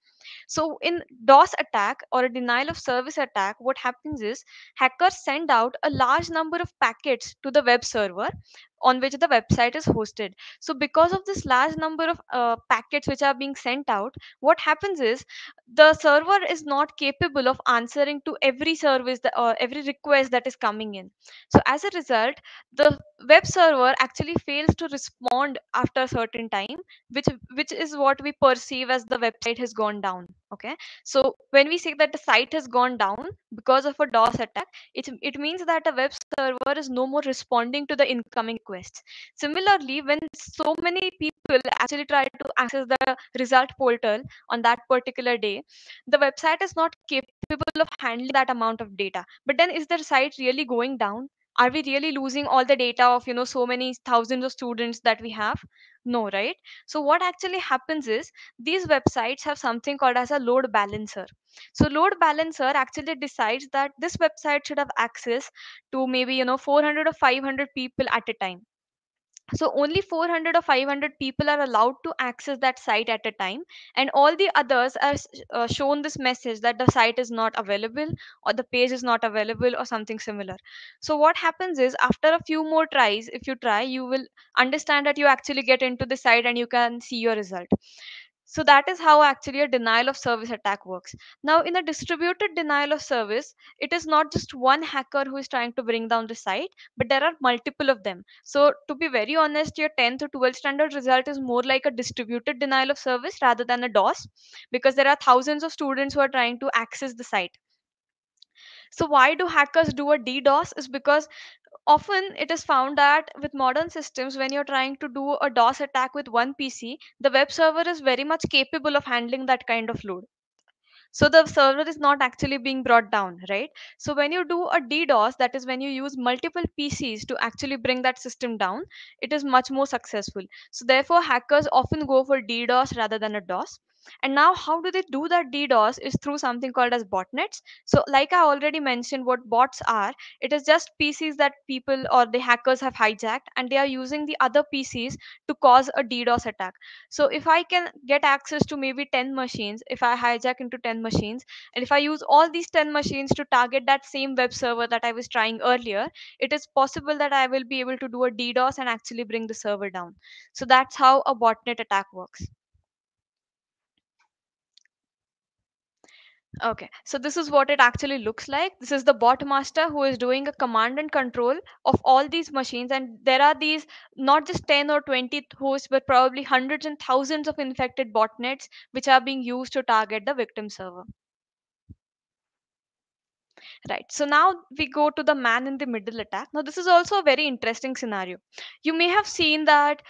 So in DOS attack or a denial of service attack, what happens is, hackers send out a large number of packets to the web server, on which the website is hosted. So because of this large number of packets which are being sent out, what happens is the server is not capable of answering to every service or every request that is coming in. So as a result, the web server actually fails to respond after a certain time, which is what we perceive as the website has gone down. Okay, so when we say that the site has gone down because of a DOS attack, it means that a web server is no more responding to the incoming requests. Similarly, when so many people actually try to access the result portal on that particular day, the website is not capable of handling that amount of data. But then is the site really going down? Are we really losing all the data of so many thousands of students that we have? No, right? So what actually happens is these websites have something called as a load balancer. So load balancer actually decides that this website should have access to maybe 400 or 500 people at a time. So only 400 or 500 people are allowed to access that site at a time, and all the others are shown this message that the site is not available, or the page is not available, or something similar. So what happens is after a few more tries, if you try, you will understand that you actually get into the site and you can see your result. So that is how actually a denial of service attack works. Now, in a distributed denial of service, it is not just one hacker who is trying to bring down the site, but there are multiple of them. So, to be very honest, your 10th or 12th standard result is more like a distributed denial of service rather than a DOS, because there are thousands of students who are trying to access the site. So, why do hackers do a DDoS? Is because often it is found that with modern systems, when you're trying to do a DOS attack with one PC, the web server is very much capable of handling that kind of load. So the server is not actually being brought down, right? So when you do a DDoS, that is when you use multiple PCs to actually bring that system down, it is much more successful. So therefore, hackers often go for DDoS rather than a DOS. And now, how do they do that DDoS? Is through something called as botnets. So, like I already mentioned, what bots are, it is just PCs that people or the hackers have hijacked, and they are using the other PCs to cause a DDoS attack. So, if I can get access to maybe 10 machines, if I hijack into 10 machines, and if I use all these 10 machines to target that same web server that I was trying earlier, it is possible that I will be able to do a DDoS and actually bring the server down. So, that's how a botnet attack works. Okay, so this is what it actually looks like. This is the bot master who is doing a command and control of all these machines, and there are these not just 10 or 20 hosts, but probably hundreds and thousands of infected botnets which are being used to target the victim server. Right. So now we go to the man in the middle attack. Now, this is also a very interesting scenario. You may have seen that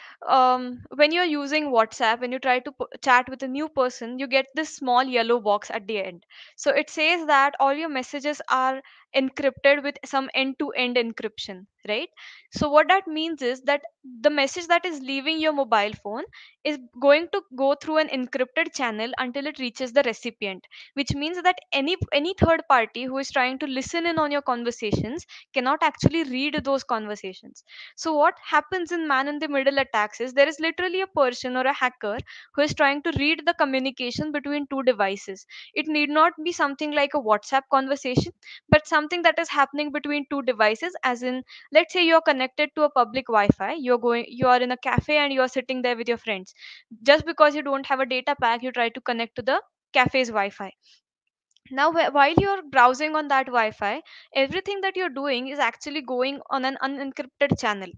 when you're using WhatsApp, when you try to chat with a new person, you get this small yellow box at the end. So it says that all your messages are encrypted with some end to end encryption, right? So what that means is that the message that is leaving your mobile phone is going to go through an encrypted channel until it reaches the recipient, which means that any third party who is trying to listen in on your conversations cannot actually read those conversations. So what happens in man in the middle attacks is there is literally a person or a hacker who is trying to read the communication between two devices. It need not be something like a WhatsApp conversation, but something that is happening between two devices, as in, let's say you're connected to a public wi-fi, you are in a cafe and you're sitting there with your friends. Just because you don't have a data pack, you try to connect to the cafe's wi-fi. Now while you're browsing on that wi-fi, everything that you're doing is actually going on an unencrypted channel.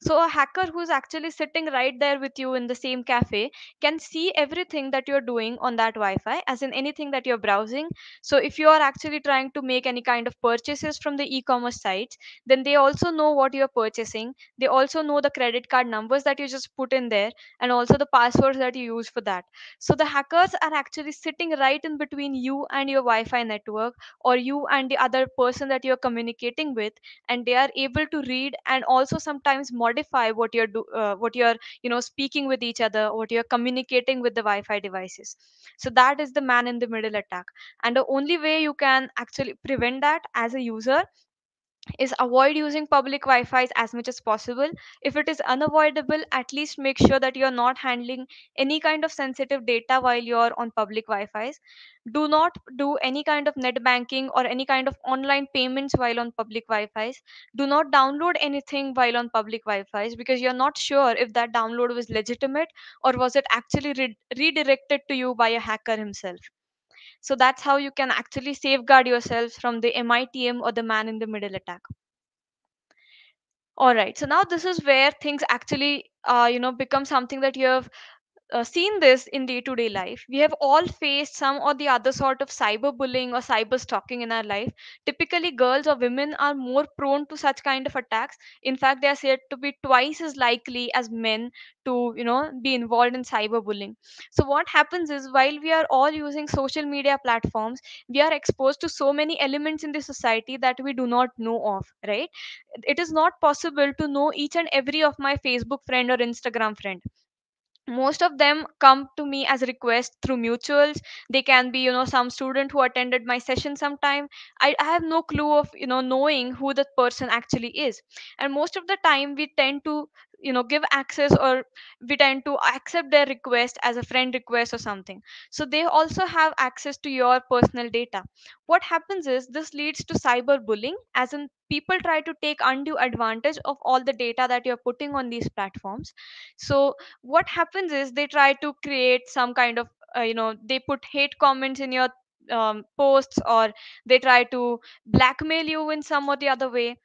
So a hacker who's actually sitting right there with you in the same cafe can see everything that you're doing on that Wi-Fi, as in anything that you're browsing. So if you are actually trying to make any kind of purchases from the e-commerce sites, then they also know what you're purchasing. They also know the credit card numbers that you just put in there, and also the passwords that you use for that. So the hackers are actually sitting right in between you and your Wi-Fi network, or you and the other person that you're communicating with, and they are able to read and also sometimes modify what you're speaking with each other, what you're communicating with the wi-fi devices. So that is the man in the middle attack, and the only way you can actually prevent that as a user is avoid using public wi-fi as much as possible. If it is unavoidable, at least make sure that you're not handling any kind of sensitive data while you're on public wi-fi. Do not do any kind of net banking or any kind of online payments while on public wi-fi. Do not download anything while on public wi-fi, because you're not sure if that download was legitimate or was it actually redirected to you by a hacker himself. So that's how you can actually safeguard yourselves from the mitm or the man in the middle attack. All right, so now this is where things actually become something that you have seen this in day to day life. We have all faced some or the other sort of cyberbullying or cyber stalking in our life. Typically, girls or women are more prone to such kind of attacks. In fact, they are said to be twice as likely as men to be involved in cyberbullying. So what happens is, while we are all using social media platforms, we are exposed to so many elements in the society that we do not know of, right? It is not possible to know each and every of my Facebook friend or Instagram friend. Most of them come to me as requests through mutuals. They can be some student who attended my session sometime. I have no clue of knowing who that person actually is. And most of the time we tend to give access, or we tend to accept their request as a friend request or something. So they also have access to your personal data. What happens is, this leads to cyberbullying, as in people try to take undue advantage of all the data that you're putting on these platforms. So what happens is, they try to create some kind of they put hate comments in your posts, or they try to blackmail you in some or the other way.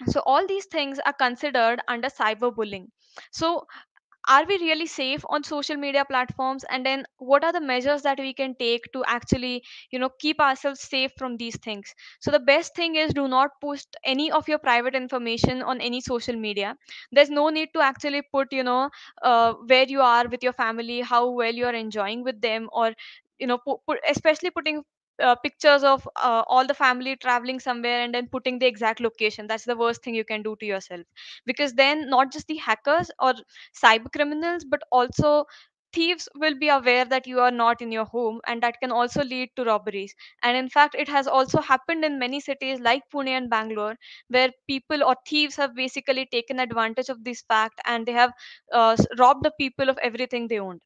So all these things are considered under cyberbullying. So are we really safe on social media platforms, and then what are the measures that we can take to actually keep ourselves safe from these things? So the best thing is, do not post any of your private information on any social media. There's no need to actually put where you are with your family, how well you are enjoying with them, or especially putting pictures of all the family traveling somewhere and then putting the exact location. That's the worst thing you can do to yourself, because then not just the hackers or cyber criminals, but also thieves will be aware that you are not in your home, and that can also lead to robberies. And in fact, it has also happened in many cities like Pune and Bangalore, where people or thieves have basically taken advantage of this fact, and they have robbed the people of everything they owned.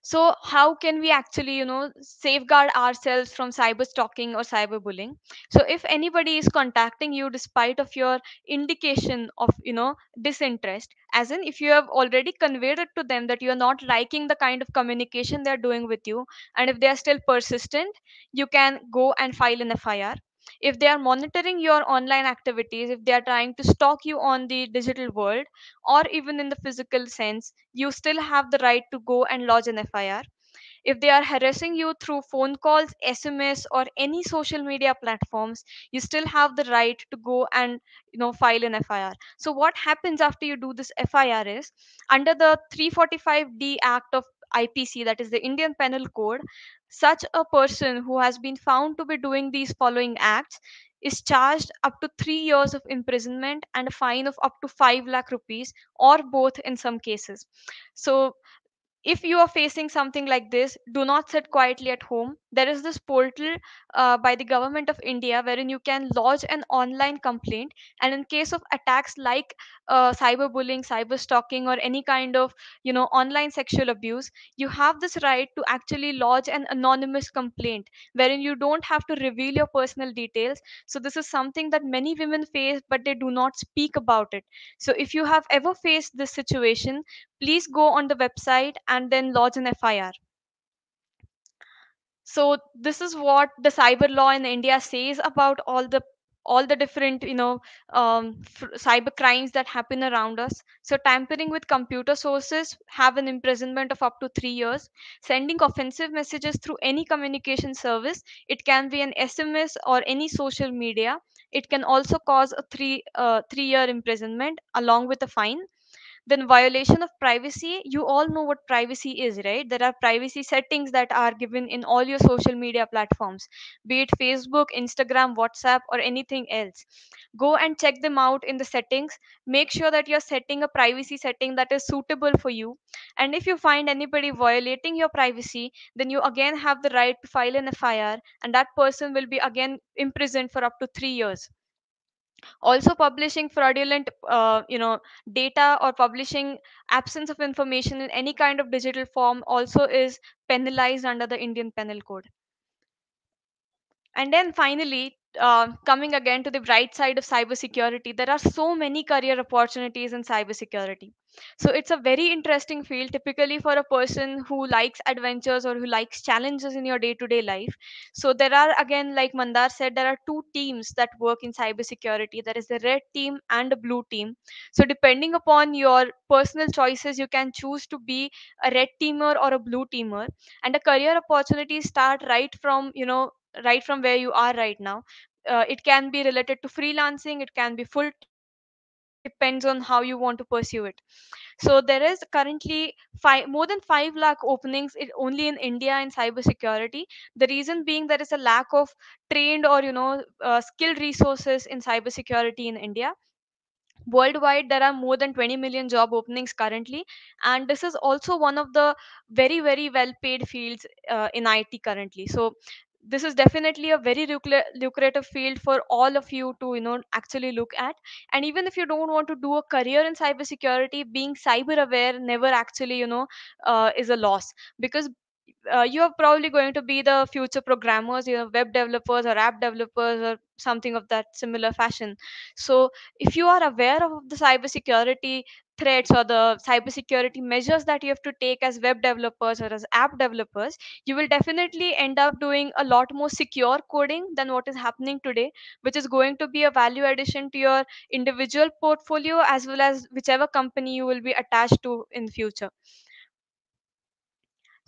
So how can we actually safeguard ourselves from cyber stalking or cyberbullying? So if anybody is contacting you despite of your indication of disinterest, as in if you have already conveyed it to them that you are not liking the kind of communication they are doing with you, and if they are still persistent, you can go and file an FIR. If they are monitoring your online activities, if they are trying to stalk you on the digital world or even in the physical sense, you still have the right to go and lodge an FIR. If they are harassing you through phone calls, SMS, or any social media platforms, you still have the right to go and file an FIR. So what happens after you do this FIR is, under the 345D Act of IPC, that is the Indian Penal Code, such a person who has been found to be doing these following acts is charged up to 3 years of imprisonment and a fine of up to 5 lakh rupees, or both in some cases. So if you are facing something like this, do not sit quietly at home. There is this portal by the government of India wherein you can lodge an online complaint, and in case of attacks like cyberbullying, cyber stalking, or any kind of online sexual abuse, you have this right to actually lodge an anonymous complaint wherein you don't have to reveal your personal details. So this is something that many women face, but they do not speak about it. So if you have ever faced this situation, please go on the website and then lodge an FIR. So this is what the cyber law in India says about all the different cyber crimes that happen around us. So tampering with computer sources have an imprisonment of up to 3 years. Sending offensive messages through any communication service, it can be an SMS or any social media, it can also cause a 3 year imprisonment along with a fine. Then violation of privacy, you all know what privacy is, right? There are privacy settings that are given in all your social media platforms, be it Facebook, Instagram, WhatsApp, or anything else. Go and check them out in the settings. Make sure that you're setting a privacy setting that is suitable for you. And if you find anybody violating your privacy, then you again have the right to file an FIR, and that person will be again imprisoned for up to 3 years. Also, publishing fraudulent data, or publishing absence of information in any kind of digital form, also is penalized under the Indian Penal Code. And then finally, coming again to the bright side of cybersecurity, there are so many career opportunities in cybersecurity. So it's a very interesting field, typically for a person who likes adventures or who likes challenges in your day to day life. So there are, again, like Mandar said, there are two teams that work in cybersecurity. There is the red team and the blue team. So depending upon your personal choices, you can choose to be a red teamer or a blue teamer. And the career opportunities start right from where you are right now. It can be related to freelancing, it can be full time, it depends on how you want to pursue it. So there is currently more than 5 lakh openings only in India in cybersecurity. The reason being, there is a lack of trained or skilled resources in cybersecurity in India. Worldwide, there are more than 20 million job openings currently, and this is also one of the very, very well paid fields in IT currently. So this is definitely a very lucrative field for all of you to actually look at. And even if you don't want to do a career in cybersecurity, being cyber aware never actually is a loss, because you are probably going to be the future programmers, web developers or app developers or something of that similar fashion. So if you are aware of the cybersecurity threats or the cybersecurity measures that you have to take as web developers or as app developers, you will definitely end up doing a lot more secure coding than what is happening today, which is going to be a value addition to your individual portfolio as well as whichever company you will be attached to in future.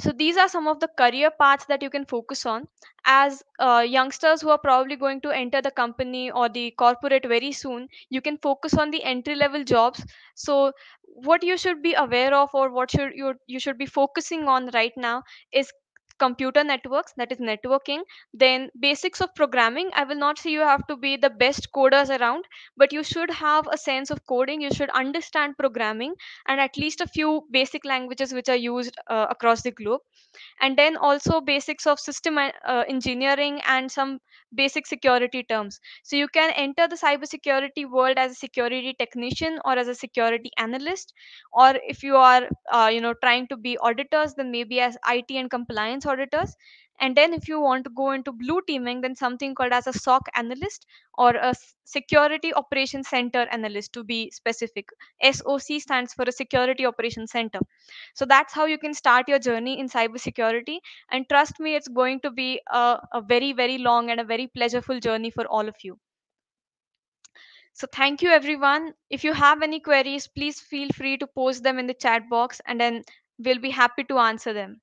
So these are some of the career paths that you can focus on as youngsters who are probably going to enter the company or the corporate very soon. You can focus on the entry level jobs. So what you should be aware of, or what you should be focusing on right now, is computer networks, that is networking. Then basics of programming. I will not say you have to be the best coders around, but you should have a sense of coding, you should understand programming and at least a few basic languages which are used across the globe. And then also basics of system engineering and some basic security terms. So you can enter the cybersecurity world as a security technician or as a security analyst, or if you are trying to be auditors, then maybe as IT and compliance auditors. And then if you want to go into blue teaming, then something called as a SOC analyst, or a security operations center analyst to be specific. SOC stands for a security operations center. So that's how you can start your journey in cybersecurity. And trust me, it's going to be a very, very long and a very pleasurable journey for all of you. So thank you, everyone. If you have any queries, please feel free to post them in the chat box, and then we'll be happy to answer them.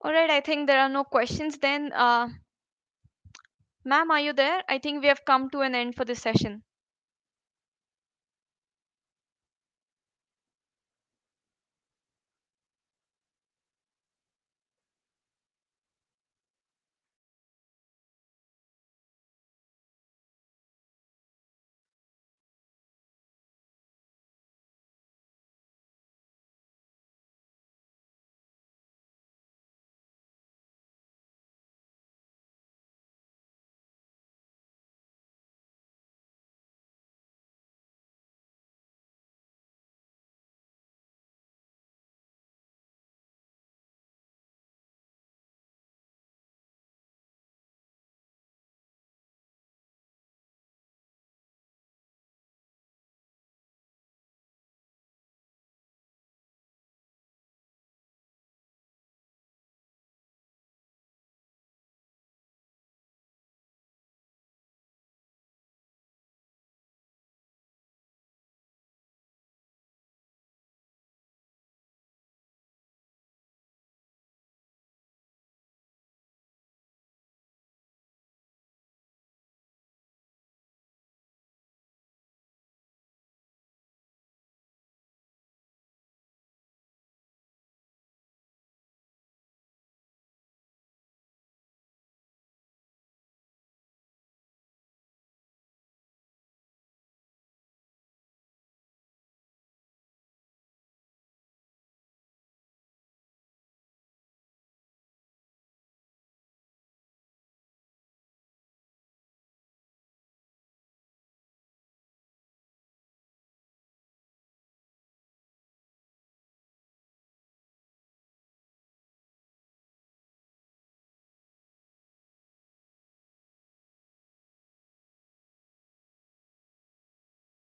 All right, I think there are no questions then. Ma'am, are you there? I think we have come to an end for this session.